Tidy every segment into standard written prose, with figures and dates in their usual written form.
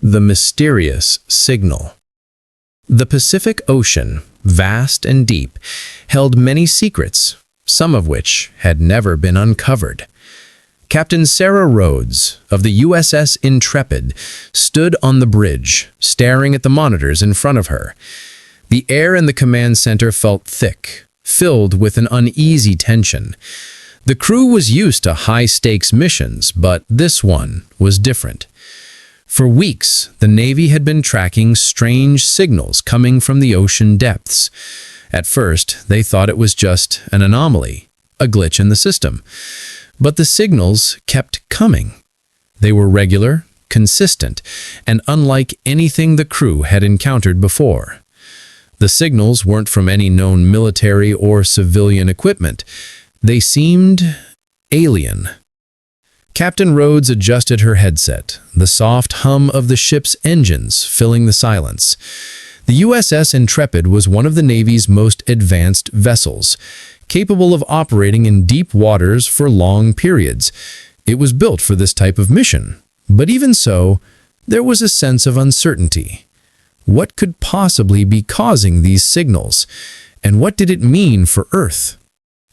The mysterious signal. The Pacific Ocean, vast and deep, held many secrets, some of which had never been uncovered. Captain Sarah Rhodes of the USS Intrepid stood on the bridge, staring at the monitors in front of her. The air in the command center felt thick, filled with an uneasy tension. The crew was used to high-stakes missions, but this one was different. For weeks, the Navy had been tracking strange signals coming from the ocean depths. At first, they thought it was just an anomaly, a glitch in the system. But the signals kept coming. They were regular, consistent, and unlike anything the crew had encountered before. The signals weren't from any known military or civilian equipment. They seemed alien. Captain Rhodes adjusted her headset, the soft hum of the ship's engines filling the silence. The USS Intrepid was one of the Navy's most advanced vessels, capable of operating in deep waters for long periods. It was built for this type of mission. But even so, there was a sense of uncertainty. What could possibly be causing these signals? And what did it mean for Earth?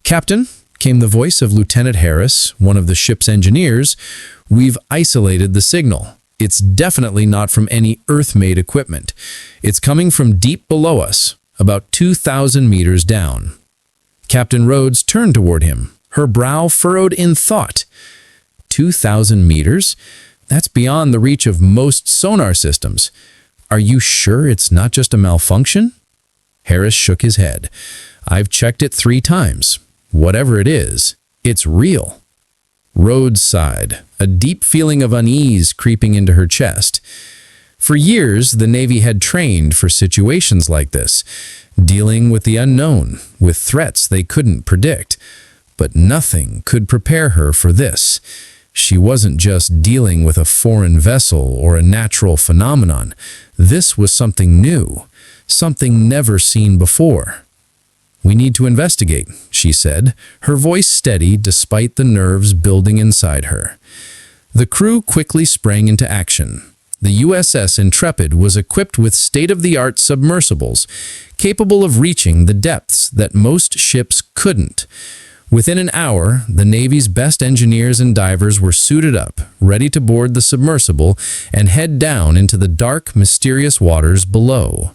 "Captain," came the voice of Lieutenant Harris, one of the ship's engineers, "we've isolated the signal. It's definitely not from any Earth-made equipment. It's coming from deep below us, about 2,000 meters down." Captain Rhodes turned toward him, her brow furrowed in thought. 2,000 meters? That's beyond the reach of most sonar systems. Are you sure it's not just a malfunction? Harris shook his head. "I've checked it 3 times. Whatever it is, it's real." Rhodes sighed, a deep feeling of unease creeping into her chest. For years, the Navy had trained for situations like this, dealing with the unknown, with threats they couldn't predict. But nothing could prepare her for this. She wasn't just dealing with a foreign vessel or a natural phenomenon. This was something new, something never seen before. "We need to investigate," she said, her voice steady despite the nerves building inside her. The crew quickly sprang into action. The USS Intrepid was equipped with state-of-the-art submersibles, capable of reaching the depths that most ships couldn't. Within an hour, the Navy's best engineers and divers were suited up, ready to board the submersible and head down into the dark, mysterious waters below.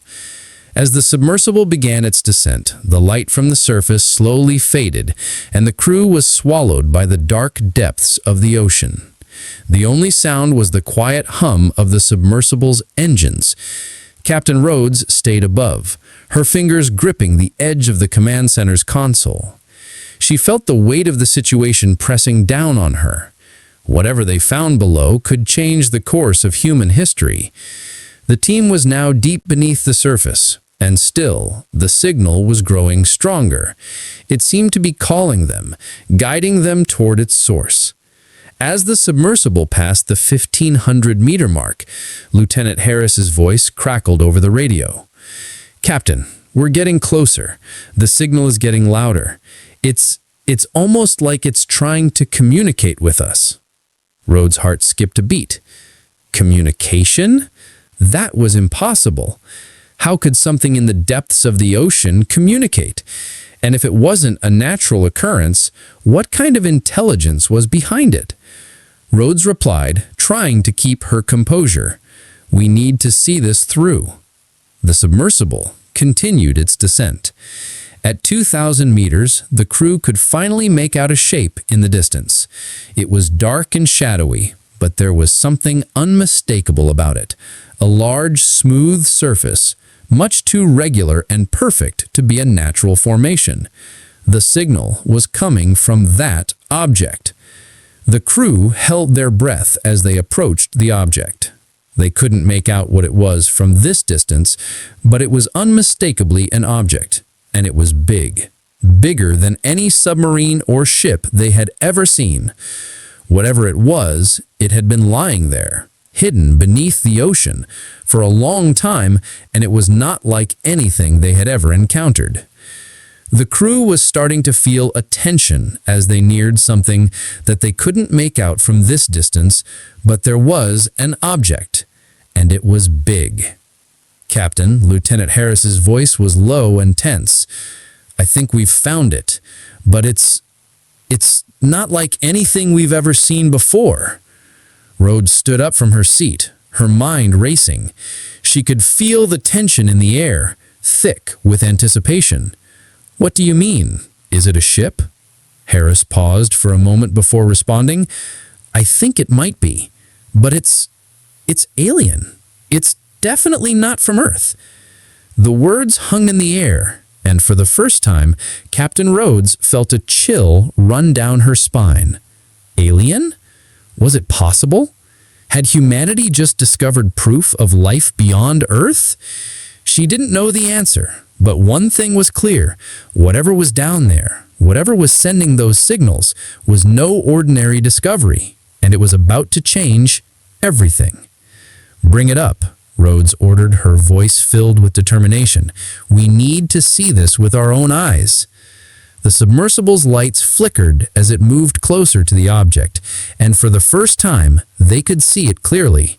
As the submersible began its descent, the light from the surface slowly faded, and the crew was swallowed by the dark depths of the ocean. The only sound was the quiet hum of the submersible's engines. Captain Rhodes stayed above, her fingers gripping the edge of the command center's console. She felt the weight of the situation pressing down on her. Whatever they found below could change the course of human history. The team was now deep beneath the surface, and still, the signal was growing stronger. It seemed to be calling them, guiding them toward its source. As the submersible passed the 1,500-meter mark, Lieutenant Harris's voice crackled over the radio. "Captain, we're getting closer. The signal is getting louder. It's almost like it's trying to communicate with us." Rhodes' heart skipped a beat. Communication? That was impossible. How could something in the depths of the ocean communicate? And if it wasn't a natural occurrence, what kind of intelligence was behind it? Rhodes replied, trying to keep her composure. "We need to see this through." The submersible continued its descent. At 2,000 meters, the crew could finally make out a shape in the distance. It was dark and shadowy, but there was something unmistakable about it. A large, smooth surface, much too regular and perfect to be a natural formation. The signal was coming from that object. The crew held their breath as they approached the object. They couldn't make out what it was from this distance, but it was unmistakably an object, and it was big, bigger than any submarine or ship they had ever seen. Whatever it was, it had been lying there, hidden beneath the ocean for a long time, and it was not like anything they had ever encountered. The crew was starting to feel a tension as they neared something that they couldn't make out from this distance, but there was an object, and it was big. "Captain," Lieutenant Harris's voice was low and tense. "I think we've found it, but it's not like anything we've ever seen before." Rhodes stood up from her seat, her mind racing. She could feel the tension in the air, thick with anticipation. "What do you mean? Is it a ship?" Harris paused for a moment before responding. "I think it might be, but it's alien. It's definitely not from Earth." The words hung in the air, and for the first time, Captain Rhodes felt a chill run down her spine. Alien? Was it possible? Had humanity just discovered proof of life beyond Earth? She didn't know the answer, but one thing was clear. Whatever was down there, whatever was sending those signals, was no ordinary discovery, and it was about to change everything. "Bring it up," Rhodes ordered, her voice filled with determination. "We need to see this with our own eyes." The submersible's lights flickered as it moved closer to the object, and for the first time, they could see it clearly.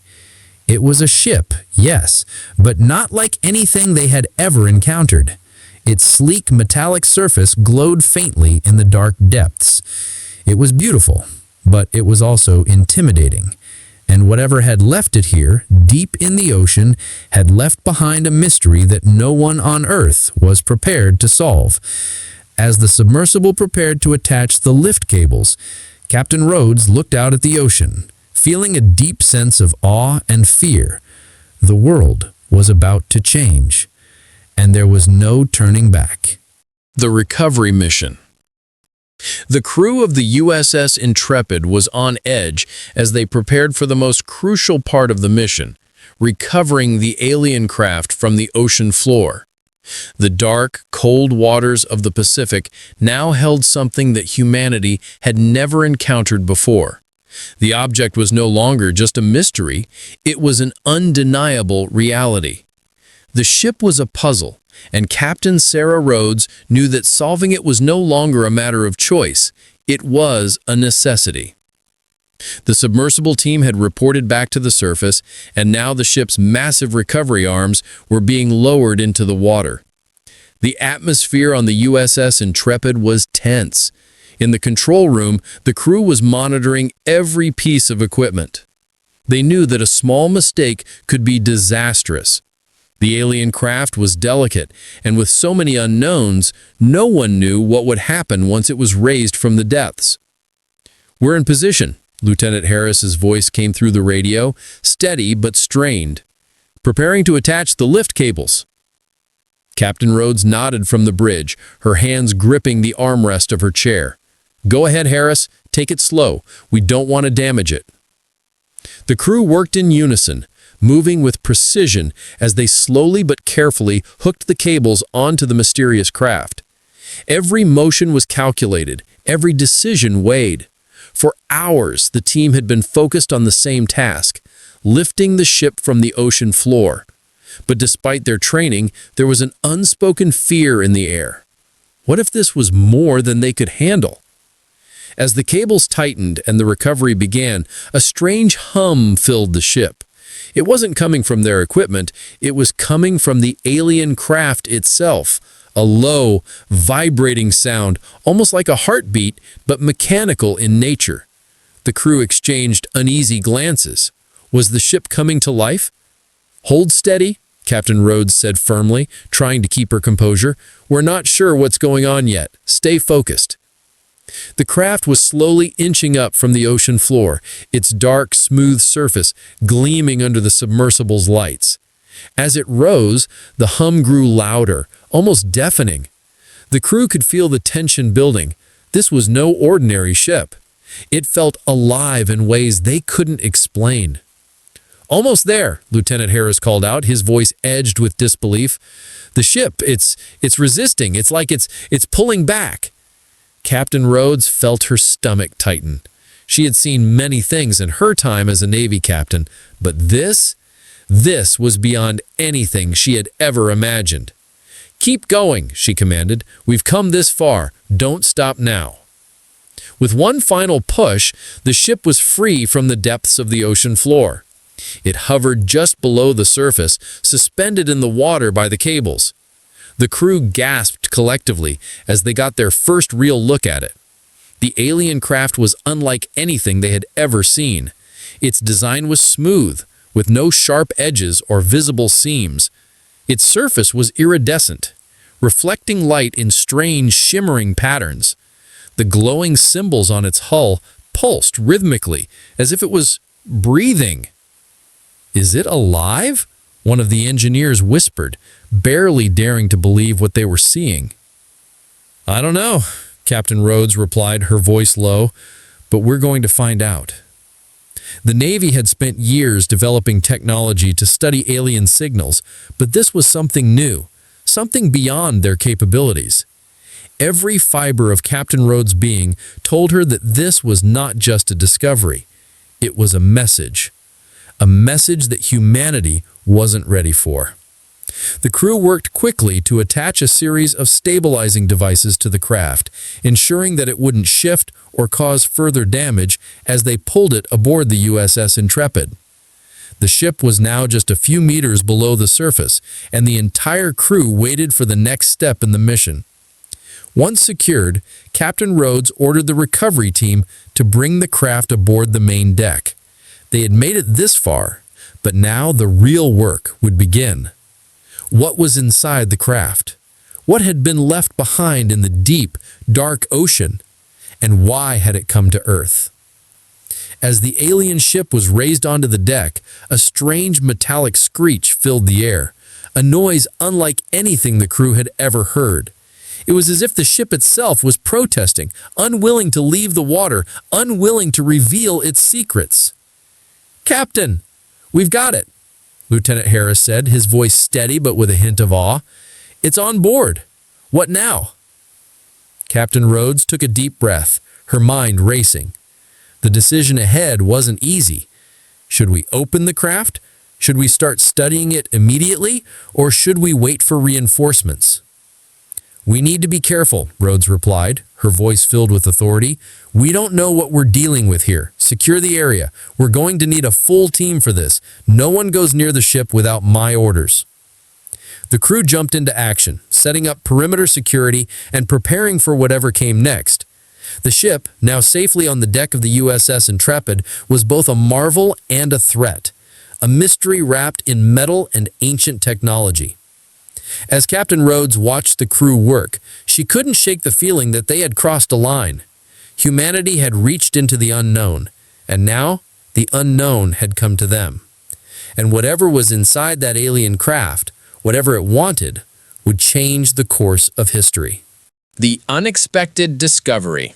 It was a ship, yes, but not like anything they had ever encountered. Its sleek metallic surface glowed faintly in the dark depths. It was beautiful, but it was also intimidating. And whatever had left it here, deep in the ocean, had left behind a mystery that no one on Earth was prepared to solve. As the submersible prepared to attach the lift cables, Captain Rhodes looked out at the ocean, feeling a deep sense of awe and fear. The world was about to change, and there was no turning back. The recovery mission. The crew of the USS Intrepid was on edge as they prepared for the most crucial part of the mission, recovering the alien craft from the ocean floor. The dark, cold waters of the Pacific now held something that humanity had never encountered before. The object was no longer just a mystery, it was an undeniable reality. The ship was a puzzle, and Captain Sarah Rhodes knew that solving it was no longer a matter of choice, it was a necessity. The submersible team had reported back to the surface, and now the ship's massive recovery arms were being lowered into the water. The atmosphere on the USS Intrepid was tense. In the control room, the crew was monitoring every piece of equipment. They knew that a small mistake could be disastrous. The alien craft was delicate, and with so many unknowns, no one knew what would happen once it was raised from the depths. "We're in position," Lieutenant Harris's voice came through the radio, steady but strained. "Preparing to attach the lift cables." Captain Rhodes nodded from the bridge, her hands gripping the armrest of her chair. "Go ahead, Harris. Take it slow. We don't want to damage it." The crew worked in unison, moving with precision as they slowly but carefully hooked the cables onto the mysterious craft. Every motion was calculated, every decision weighed. For hours, the team had been focused on the same task, lifting the ship from the ocean floor. But despite their training, there was an unspoken fear in the air. What if this was more than they could handle? As the cables tightened and the recovery began, a strange hum filled the ship. It wasn't coming from their equipment, it was coming from the alien craft itself. A low, vibrating sound, almost like a heartbeat, but mechanical in nature. The crew exchanged uneasy glances. Was the ship coming to life? "Hold steady," Captain Rhodes said firmly, trying to keep her composure. "We're not sure what's going on yet. Stay focused." The craft was slowly inching up from the ocean floor, its dark, smooth surface gleaming under the submersible's lights. As it rose, the hum grew louder, almost deafening. The crew could feel the tension building. This was no ordinary ship. It felt alive in ways they couldn't explain. "Almost there," Lieutenant Harris called out, his voice edged with disbelief. "The ship, it's resisting. It's like it's pulling back." Captain Rhodes felt her stomach tighten. She had seen many things in her time as a Navy captain, but this was beyond anything she had ever imagined. "Keep going," she commanded. "We've come this far. Don't stop now." With one final push, the ship was free from the depths of the ocean floor. It hovered just below the surface, suspended in the water by the cables. The crew gasped collectively as they got their first real look at it. The alien craft was unlike anything they had ever seen. Its design was smooth, with no sharp edges or visible seams. Its surface was iridescent, reflecting light in strange, shimmering patterns. The glowing symbols on its hull pulsed rhythmically, as if it was breathing. "Is it alive?" one of the engineers whispered, barely daring to believe what they were seeing. "I don't know," Captain Rhodes replied, her voice low, "but we're going to find out." The Navy had spent years developing technology to study alien signals, but this was something new, something beyond their capabilities. Every fiber of Captain Rhodes' being told her that this was not just a discovery. It was a message that humanity wasn't ready for. The crew worked quickly to attach a series of stabilizing devices to the craft, ensuring that it wouldn't shift or cause further damage as they pulled it aboard the USS Intrepid. The ship was now just a few meters below the surface, and the entire crew waited for the next step in the mission. Once secured, Captain Rhodes ordered the recovery team to bring the craft aboard the main deck. They had made it this far, but now the real work would begin. What was inside the craft? What had been left behind in the deep, dark ocean? And why had it come to Earth? As the alien ship was raised onto the deck, a strange metallic screech filled the air, a noise unlike anything the crew had ever heard. It was as if the ship itself was protesting, unwilling to leave the water, unwilling to reveal its secrets. "Captain, we've got it," Lieutenant Harris said, his voice steady but with a hint of awe. "It's on board. What now?" Captain Rhodes took a deep breath, her mind racing. The decision ahead wasn't easy. Should we open the craft? Should we start studying it immediately? Or should we wait for reinforcements? "We need to be careful," Rhodes replied, her voice filled with authority. "We don't know what we're dealing with here. Secure the area. We're going to need a full team for this. No one goes near the ship without my orders." The crew jumped into action, setting up perimeter security and preparing for whatever came next. The ship, now safely on the deck of the USS Intrepid, was both a marvel and a threat, a mystery wrapped in metal and ancient technology. As Captain Rhodes watched the crew work, she couldn't shake the feeling that they had crossed a line. Humanity had reached into the unknown, and now the unknown had come to them. And whatever was inside that alien craft, whatever it wanted, would change the course of history. The unexpected discovery.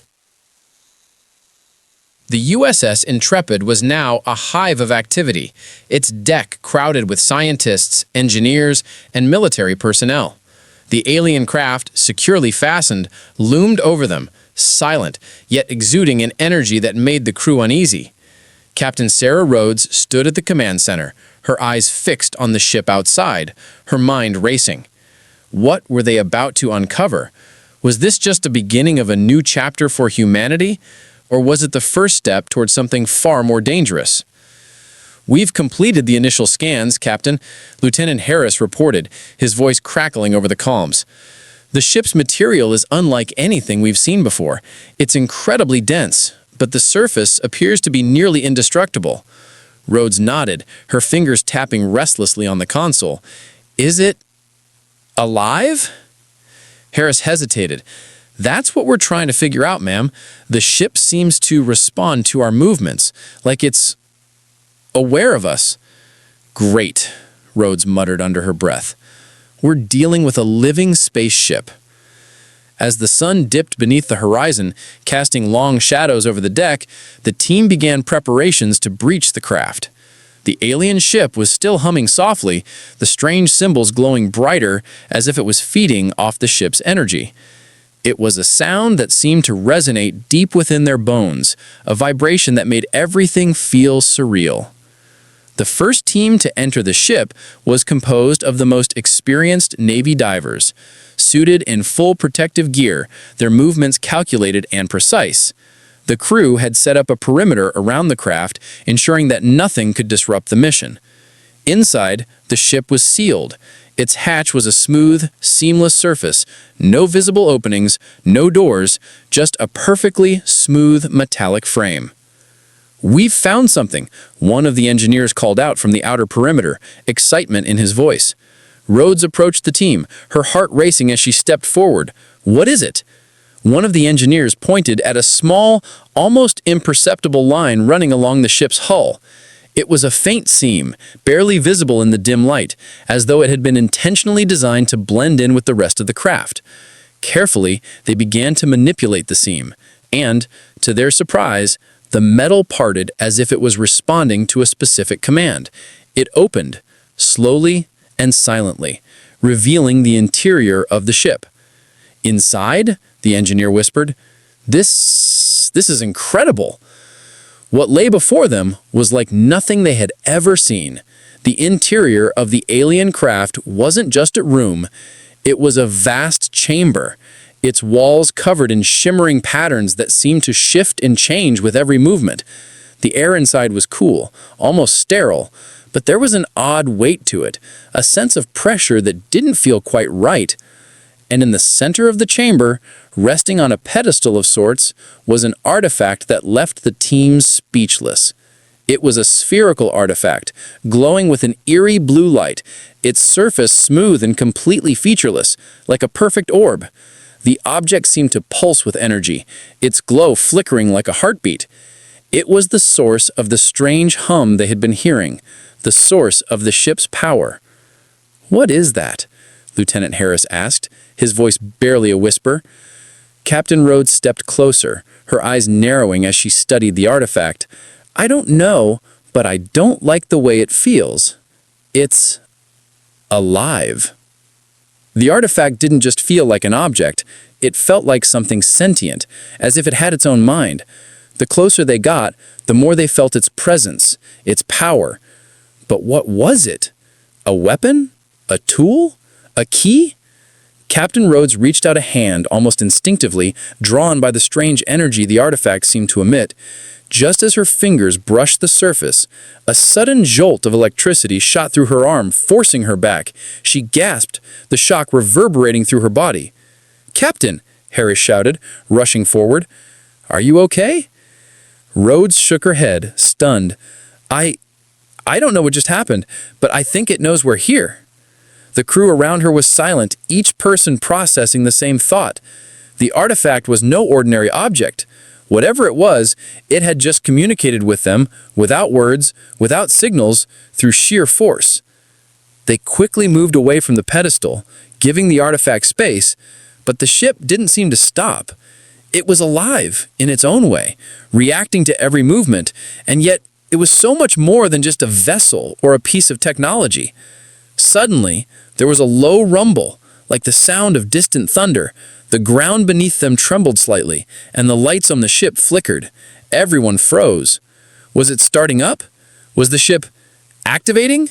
The USS Intrepid was now a hive of activity, its deck crowded with scientists, engineers, and military personnel. The alien craft, securely fastened, loomed over them, silent, yet exuding an energy that made the crew uneasy. Captain Sarah Rhodes stood at the command center, her eyes fixed on the ship outside, her mind racing. What were they about to uncover? Was this just the beginning of a new chapter for humanity? Or was it the first step towards something far more dangerous? "We've completed the initial scans, Captain," Lieutenant Harris reported, his voice crackling over the comms. "The ship's material is unlike anything we've seen before. It's incredibly dense, but the surface appears to be nearly indestructible." Rhodes nodded, her fingers tapping restlessly on the console. "Is it alive?" Harris hesitated. "That's what we're trying to figure out, ma'am. The ship seems to respond to our movements, like it's aware of us." "Great," Rhodes muttered under her breath. "We're dealing with a living spaceship." As the sun dipped beneath the horizon, casting long shadows over the deck, the team began preparations to breach the craft. The alien ship was still humming softly, the strange symbols glowing brighter as if it was feeding off the ship's energy. It was a sound that seemed to resonate deep within their bones, a vibration that made everything feel surreal. The first team to enter the ship was composed of the most experienced Navy divers. Suited in full protective gear, their movements calculated and precise. The crew had set up a perimeter around the craft, ensuring that nothing could disrupt the mission. Inside, the ship was sealed. Its hatch was a smooth, seamless surface, no visible openings, no doors, just a perfectly smooth metallic frame. "We've found something," one of the engineers called out from the outer perimeter, excitement in his voice. Rhodes approached the team, her heart racing as she stepped forward. "What is it?" One of the engineers pointed at a small, almost imperceptible line running along the ship's hull. It was a faint seam, barely visible in the dim light, as though it had been intentionally designed to blend in with the rest of the craft. Carefully, they began to manipulate the seam, and, to their surprise, the metal parted as if it was responding to a specific command. It opened, slowly and silently, revealing the interior of the ship. "Inside?" the engineer whispered. This is incredible." What lay before them was like nothing they had ever seen. The interior of the alien craft wasn't just a room, it was a vast chamber, its walls covered in shimmering patterns that seemed to shift and change with every movement. The air inside was cool, almost sterile, but there was an odd weight to it, a sense of pressure that didn't feel quite right. And in the center of the chamber, resting on a pedestal of sorts, was an artifact that left the team speechless. It was a spherical artifact, glowing with an eerie blue light, its surface smooth and completely featureless, like a perfect orb. The object seemed to pulse with energy, its glow flickering like a heartbeat. It was the source of the strange hum they had been hearing, the source of the ship's power. "What is that?" Lieutenant Harris asked, his voice barely a whisper. Captain Rhodes stepped closer, her eyes narrowing as she studied the artifact. "I don't know, but I don't like the way it feels. It's alive." The artifact didn't just feel like an object, it felt like something sentient, as if it had its own mind. The closer they got, the more they felt its presence, its power. But what was it? A weapon? A tool? A key? Captain Rhodes reached out a hand almost instinctively, drawn by the strange energy the artifact seemed to emit. Just as her fingers brushed the surface, a sudden jolt of electricity shot through her arm, forcing her back. She gasped, the shock reverberating through her body. "Captain!" Harris shouted, rushing forward. "Are you okay?" Rhodes shook her head, stunned. I don't know what just happened, but I think it knows we're here." The crew around her was silent, each person processing the same thought. The artifact was no ordinary object. Whatever it was, it had just communicated with them, without words, without signals, through sheer force. They quickly moved away from the pedestal, giving the artifact space, but the ship didn't seem to stop. It was alive, in its own way, reacting to every movement, and yet it was so much more than just a vessel or a piece of technology. Suddenly, there was a low rumble, like the sound of distant thunder. The ground beneath them trembled slightly, and the lights on the ship flickered. Everyone froze. Was it starting up? Was the ship activating?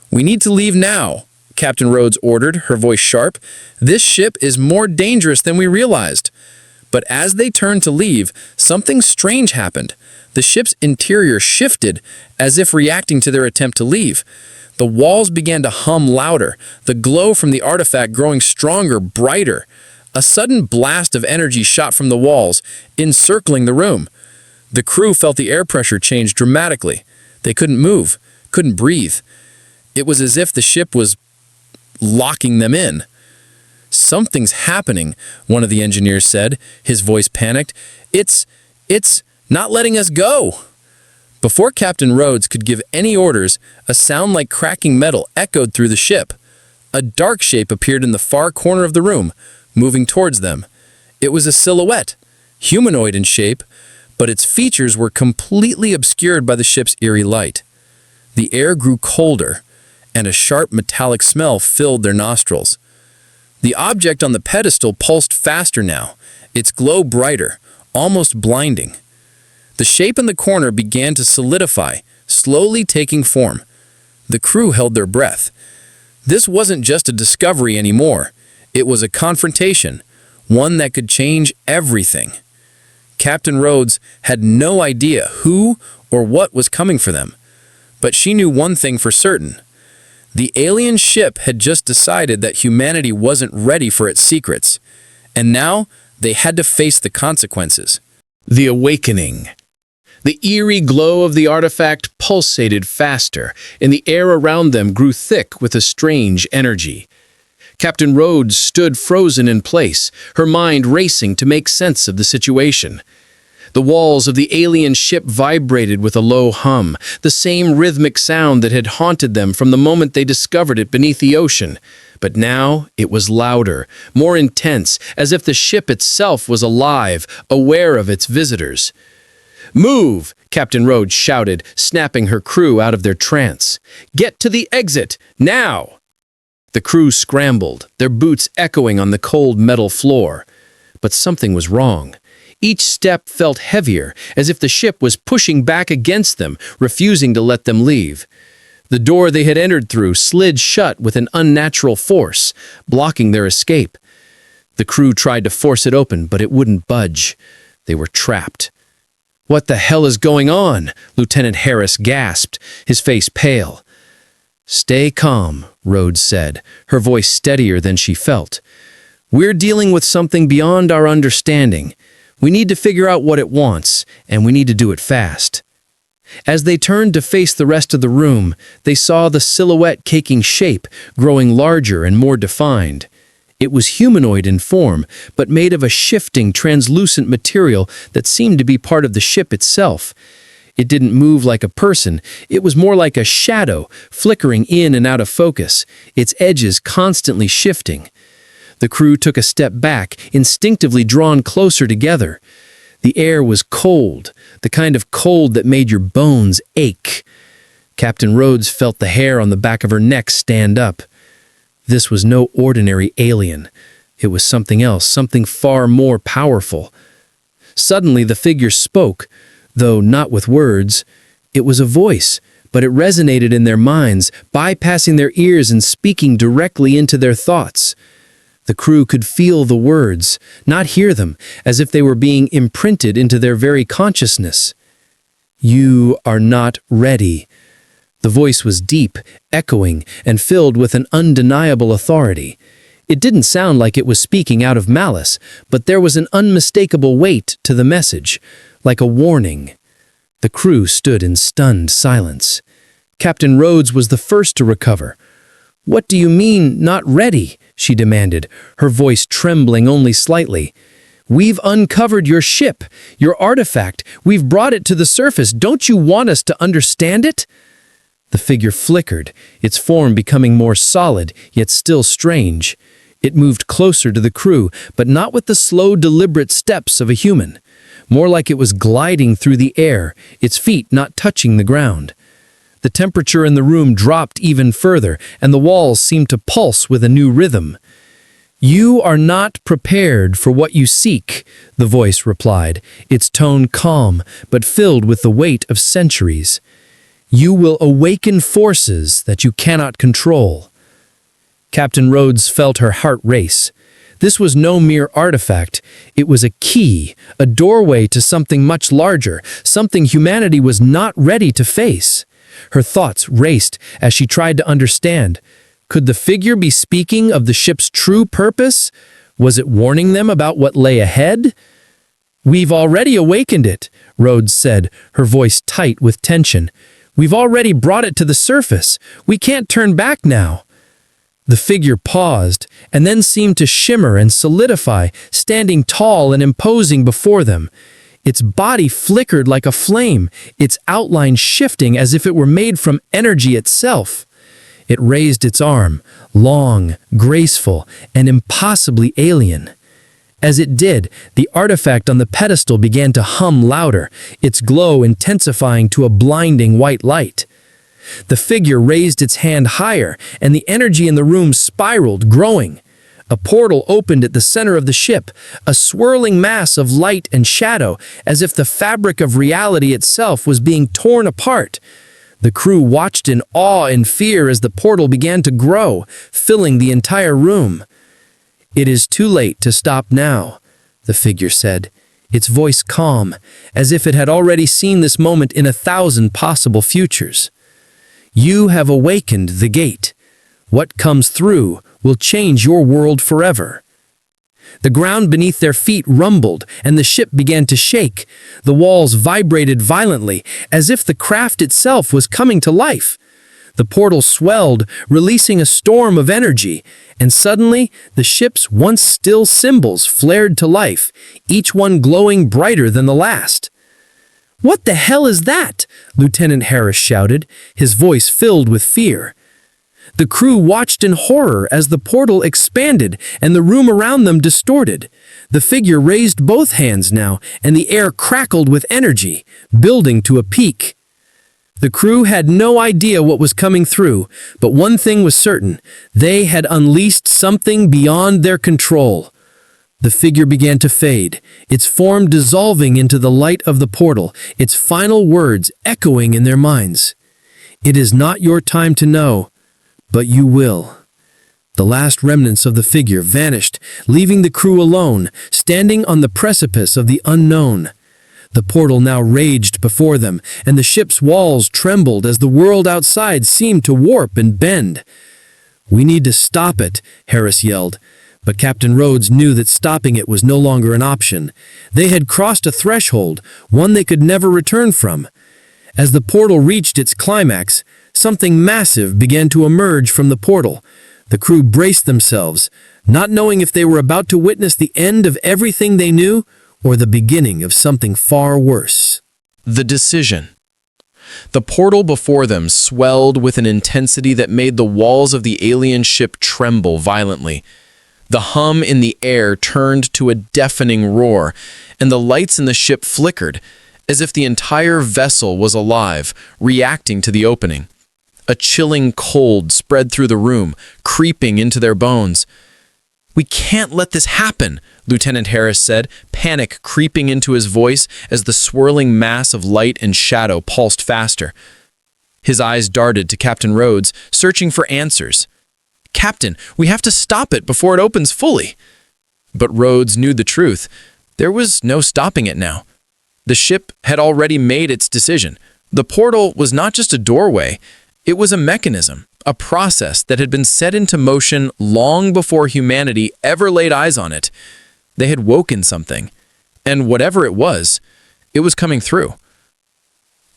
"We need to leave now," Captain Rhodes ordered, her voice sharp. "This ship is more dangerous than we realized." But as they turned to leave, something strange happened. The ship's interior shifted, as if reacting to their attempt to leave. The walls began to hum louder, the glow from the artifact growing stronger, brighter. A sudden blast of energy shot from the walls, encircling the room. The crew felt the air pressure change dramatically. They couldn't move, couldn't breathe. It was as if the ship was locking them in. "Something's happening," one of the engineers said, his voice panicked. It's not letting us go." Before Captain Rhodes could give any orders, a sound like cracking metal echoed through the ship. A dark shape appeared in the far corner of the room, moving towards them. It was a silhouette, humanoid in shape, but its features were completely obscured by the ship's eerie light. The air grew colder, and a sharp metallic smell filled their nostrils. The object on the pedestal pulsed faster now, its glow brighter, almost blinding. The shape in the corner began to solidify, slowly taking form. The crew held their breath. This wasn't just a discovery anymore. It was a confrontation, one that could change everything. Captain Rhodes had no idea who or what was coming for them. But she knew one thing for certain. The alien ship had just decided that humanity wasn't ready for its secrets, and now they had to face the consequences. The awakening. The eerie glow of the artifact pulsated faster, and the air around them grew thick with a strange energy. Captain Rhodes stood frozen in place, her mind racing to make sense of the situation. The walls of the alien ship vibrated with a low hum, the same rhythmic sound that had haunted them from the moment they discovered it beneath the ocean. But now it was louder, more intense, as if the ship itself was alive, aware of its visitors. "Move!" Captain Rhodes shouted, snapping her crew out of their trance. "Get to the exit, now!" The crew scrambled, their boots echoing on the cold metal floor. But something was wrong. Each step felt heavier, as if the ship was pushing back against them, refusing to let them leave. The door they had entered through slid shut with an unnatural force, blocking their escape. The crew tried to force it open, but it wouldn't budge. They were trapped. "What the hell is going on?" Lieutenant Harris gasped, his face pale. "Stay calm," Rhodes said, her voice steadier than she felt. "We're dealing with something beyond our understanding. We need to figure out what it wants, and we need to do it fast." As they turned to face the rest of the room, they saw the silhouette taking shape, growing larger and more defined. It was humanoid in form, but made of a shifting, translucent material that seemed to be part of the ship itself. It didn't move like a person. It was more like a shadow, flickering in and out of focus, its edges constantly shifting. The crew took a step back, instinctively drawn closer together. The air was cold, the kind of cold that made your bones ache. Captain Rhodes felt the hair on the back of her neck stand up. This was no ordinary alien. It was something else, something far more powerful. Suddenly the figure spoke, though not with words. It was a voice, but it resonated in their minds, bypassing their ears and speaking directly into their thoughts. The crew could feel the words, not hear them, as if they were being imprinted into their very consciousness. "You are not ready." The voice was deep, echoing, and filled with an undeniable authority. It didn't sound like it was speaking out of malice, but there was an unmistakable weight to the message, like a warning. The crew stood in stunned silence. Captain Rhodes was the first to recover. "What do you mean, not ready?" she demanded, her voice trembling only slightly. "We've uncovered your ship, your artifact. We've brought it to the surface. Don't you want us to understand it?" The figure flickered, its form becoming more solid, yet still strange. It moved closer to the crew, but not with the slow, deliberate steps of a human. More like it was gliding through the air, its feet not touching the ground. The temperature in the room dropped even further, and the walls seemed to pulse with a new rhythm. "You are not prepared for what you seek," the voice replied, its tone calm, but filled with the weight of centuries. "You will awaken forces that you cannot control." Captain Rhodes felt her heart race. This was no mere artifact. It was a key, a doorway to something much larger, something humanity was not ready to face. Her thoughts raced as she tried to understand. Could the figure be speaking of the ship's true purpose? Was it warning them about what lay ahead? "We've already awakened it," Rhodes said, her voice tight with tension. "We've already brought it to the surface. We can't turn back now." The figure paused, and then seemed to shimmer and solidify, standing tall and imposing before them. Its body flickered like a flame, its outline shifting as if it were made from energy itself. It raised its arm, long, graceful, and impossibly alien. As it did, the artifact on the pedestal began to hum louder, its glow intensifying to a blinding white light. The figure raised its hand higher, and the energy in the room spiraled, growing. A portal opened at the center of the ship, a swirling mass of light and shadow, as if the fabric of reality itself was being torn apart. The crew watched in awe and fear as the portal began to grow, filling the entire room. "It is too late to stop now," the figure said. its voice calm, as if it had already seen this moment in 1,000 possible futures. "You have awakened the gate. What comes through will change your world forever." The ground beneath their feet rumbled, and the ship began to shake. The walls vibrated violently, as if the craft itself was coming to life. The portal swelled, releasing a storm of energy, and suddenly the ship's once still symbols flared to life, each one glowing brighter than the last. "What the hell is that?" Lieutenant Harris shouted, his voice filled with fear. The crew watched in horror as the portal expanded and the room around them distorted. The figure raised both hands now, and the air crackled with energy, building to a peak. The crew had no idea what was coming through, but one thing was certain: they had unleashed something beyond their control. The figure began to fade, its form dissolving into the light of the portal, its final words echoing in their minds. "It is not your time to know, but you will." The last remnants of the figure vanished, leaving the crew alone, standing on the precipice of the unknown. The portal now raged before them, and the ship's walls trembled as the world outside seemed to warp and bend. "We need to stop it," Harris yelled. But Captain Rhodes knew that stopping it was no longer an option. They had crossed a threshold, one they could never return from. As the portal reached its climax, something massive began to emerge from the portal. The crew braced themselves, not knowing if they were about to witness the end of everything they knew or the beginning of something far worse. The decision. The portal before them swelled with an intensity that made the walls of the alien ship tremble violently. The hum in the air turned to a deafening roar, and the lights in the ship flickered, as if the entire vessel was alive, reacting to the opening. A chilling cold spread through the room, creeping into their bones. "We can't let this happen," Lieutenant Harris said, panic creeping into his voice as the swirling mass of light and shadow pulsed faster. His eyes darted to Captain Rhodes, searching for answers. "Captain, we have to stop it before it opens fully." But Rhodes knew the truth. There was no stopping it now. The ship had already made its decision. The portal was not just a doorway. It was a mechanism, a process that had been set into motion long before humanity ever laid eyes on it. They had woken something, and whatever it was coming through.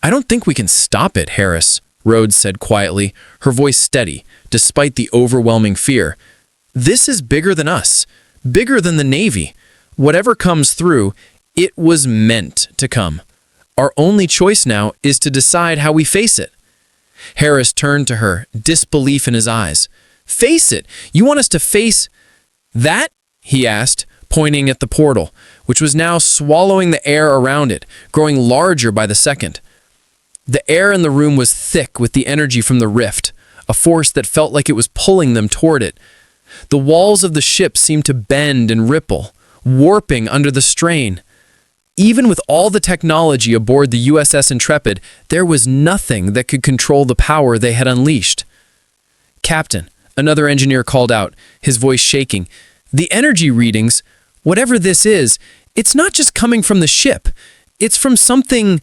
"I don't think we can stop it, Harris," Rhodes said quietly, her voice steady, despite the overwhelming fear. "This is bigger than us, bigger than the Navy. Whatever comes through, it was meant to come. Our only choice now is to decide how we face it." Harris turned to her, disbelief in his eyes. "Face it? You want us to face that?" he asked, pointing at the portal, which was now swallowing the air around it, growing larger by the second. The air in the room was thick with the energy from the rift, a force that felt like it was pulling them toward it. The walls of the ship seemed to bend and ripple, warping under the strain. Even with all the technology aboard the USS Intrepid, there was nothing that could control the power they had unleashed. "Captain," another engineer called out, his voice shaking, "the energy readings, whatever this is, it's not just coming from the ship. It's from something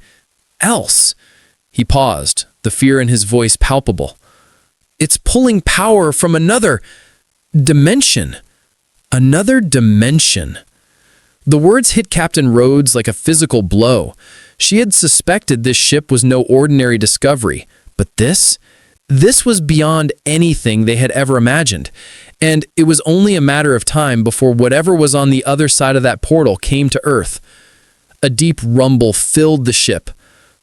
else." He paused, the fear in his voice palpable. "It's pulling power from another dimension. Another dimension." The words hit Captain Rhodes like a physical blow. She had suspected this ship was no ordinary discovery, but this was beyond anything they had ever imagined, and it was only a matter of time before whatever was on the other side of that portal came to Earth. A deep rumble filled the ship,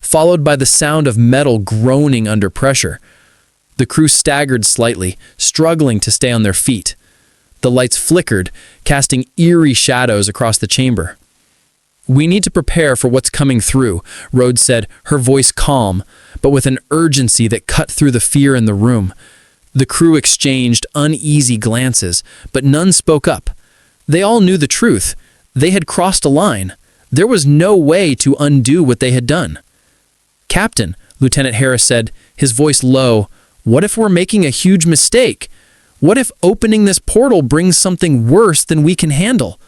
followed by the sound of metal groaning under pressure. The crew staggered slightly, struggling to stay on their feet. The lights flickered, casting eerie shadows across the chamber. "We need to prepare for what's coming through," Rhodes said, her voice calm, but with an urgency that cut through the fear in the room. The crew exchanged uneasy glances, but none spoke up. They all knew the truth. They had crossed a line. There was no way to undo what they had done. "Captain," Lieutenant Harris said, his voice low, "what if we're making a huge mistake? What if opening this portal brings something worse than we can handle?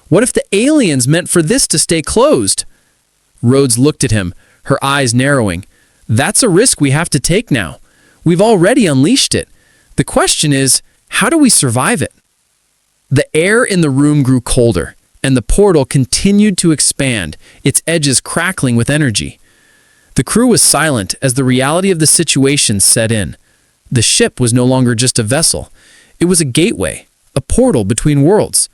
What if the aliens meant for this to stay closed? Rhodes looked at him, her eyes narrowing. That's a risk we have to take now. We've already unleashed it. The question is, how do we survive it? The air in the room grew colder, and the portal continued to expand, its edges crackling with energy. The crew was silent as the reality of the situation set in. The ship was no longer just a vessel. It was a gateway, a portal between worlds.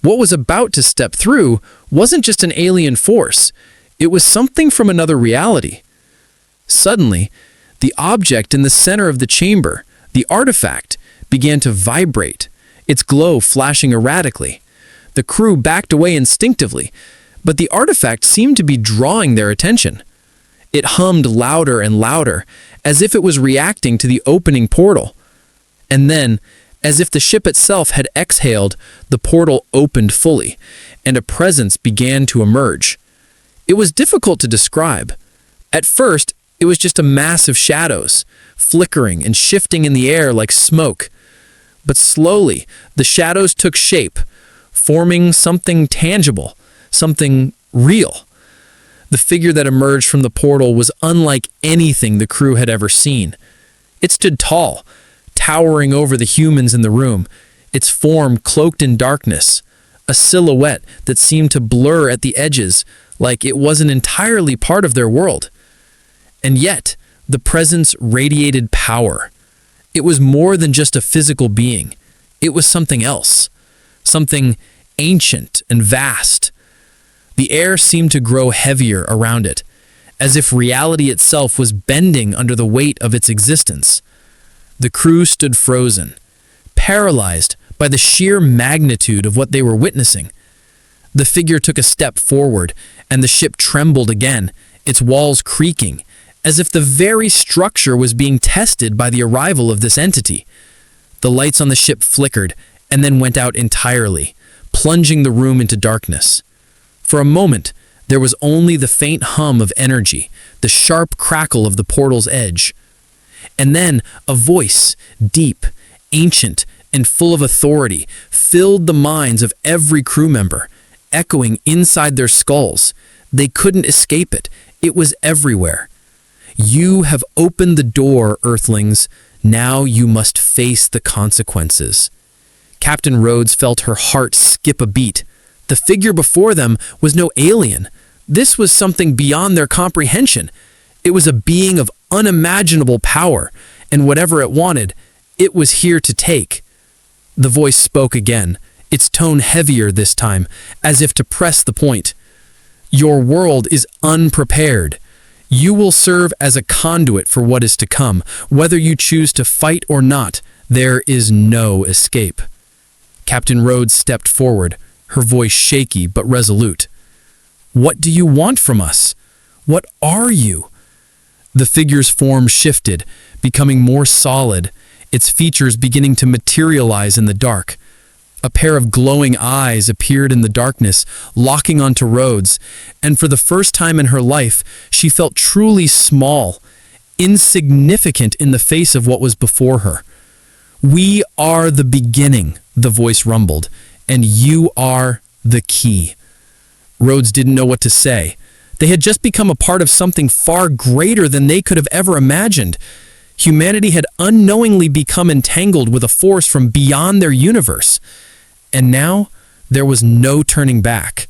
What was about to step through wasn't just an alien force. It was something from another reality. Suddenly, the object in the center of the chamber, the artifact, began to vibrate, its glow flashing erratically. The crew backed away instinctively, but the artifact seemed to be drawing their attention. It hummed louder and louder, as if it was reacting to the opening portal. And then, as if the ship itself had exhaled, the portal opened fully, and a presence began to emerge. It was difficult to describe. At first, it was just a mass of shadows, flickering and shifting in the air like smoke. But slowly, the shadows took shape, forming something tangible, something real. The figure that emerged from the portal was unlike anything the crew had ever seen. It stood tall, towering over the humans in the room, its form cloaked in darkness, a silhouette that seemed to blur at the edges, like it wasn't entirely part of their world. And yet, the presence radiated power. It was more than just a physical being. It was something else, something ancient and vast. The air seemed to grow heavier around it, as if reality itself was bending under the weight of its existence. The crew stood frozen, paralyzed by the sheer magnitude of what they were witnessing. The figure took a step forward, and the ship trembled again, its walls creaking, as if the very structure was being tested by the arrival of this entity. The lights on the ship flickered and then went out entirely, plunging the room into darkness. For a moment, there was only the faint hum of energy, the sharp crackle of the portal's edge. And then a voice, deep, ancient, and full of authority, filled the minds of every crew member, echoing inside their skulls. They couldn't escape it. It was everywhere. You have opened the door, Earthlings. Now you must face the consequences. Captain Rhodes felt her heart skip a beat. The figure before them was no alien. This was something beyond their comprehension. It was a being of unimaginable power, and whatever it wanted, it was here to take. The voice spoke again, its tone heavier this time, as if to press the point. Your world is unprepared. You will serve as a conduit for what is to come. Whether you choose to fight or not, there is no escape. Captain Rhodes stepped forward, her voice shaky but resolute. What do you want from us? What are you? The figure's form shifted, becoming more solid, its features beginning to materialize in the dark. A pair of glowing eyes appeared in the darkness, locking onto Rhodes, and for the first time in her life, she felt truly small, insignificant in the face of what was before her. We are the beginning, the voice rumbled, and you are the key. Rhodes didn't know what to say. They had just become a part of something far greater than they could have ever imagined. Humanity had unknowingly become entangled with a force from beyond their universe. And now, there was no turning back.